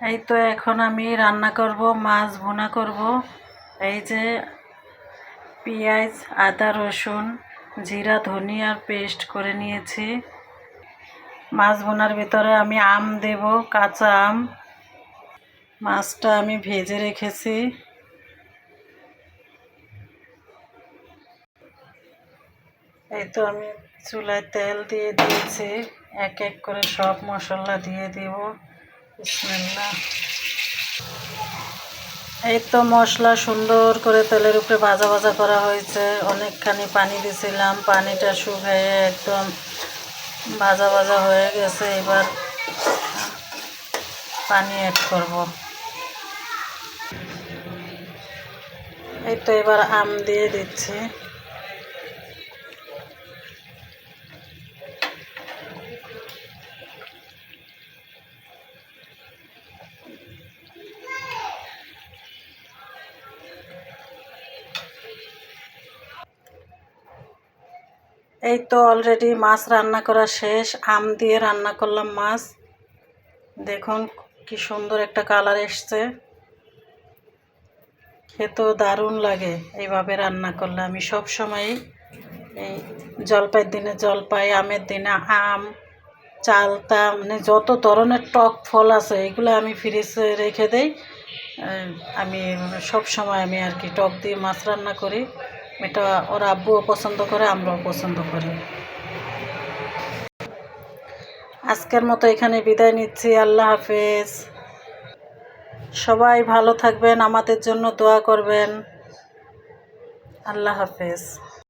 এই তো এখন আমি রান্না করব, মাছ ভুনা করব। এই যে পেঁয়াজ, আদা, রসুন, জিরা, ধনিয়ার পেস্ট করে নিয়েছি। মাছ ভুনার ভিতরে আমি আম দেব, কাঁচা আম। মাছটা আমি ভেজে রেখেছি। এই তো আমি চুলায় তেল দিয়ে দিয়েছি, এক এক করে সব মশলা দিয়ে দেব। বিসমিল্লাহ। এই তো মশলা সুন্দর করে তেলের উপরে ভাজা ভাজা করা হয়েছে। অনেকখানি পানি দিয়েছিলাম, পানিটা শুকিয়ে একদম ভাজা ভাজা হয়ে গেছে। এবার পানি অ্যাড করব। এই তো এবার আম দিয়ে দিচ্ছি। এই তো অলরেডি মাছ রান্না করা শেষ। আম দিয়ে রান্না করলাম মাছ। দেখুন কি সুন্দর একটা কালার এসছে। খেতেও দারুণ লাগে এইভাবে রান্না করলে। আমি সব সময় এই জলপাইয়ের দিনে জলপাই, আমের দিনে আম, চালতা, মানে যত ধরনের টক ফল আছে এগুলো আমি ফ্রিজে রেখে দেই। আমি সব সময় আমি আর কি টক দিয়ে মাছ রান্না করি। এটা ওর আব্বুও পছন্দ করে, আমরাও পছন্দ করি। আজকের মতো এখানে বিদায় নিচ্ছি। আল্লাহ হাফেজ। সবাই ভালো থাকবেন, আমাদের জন্য দোয়া করবেন। আল্লাহ হাফেজ।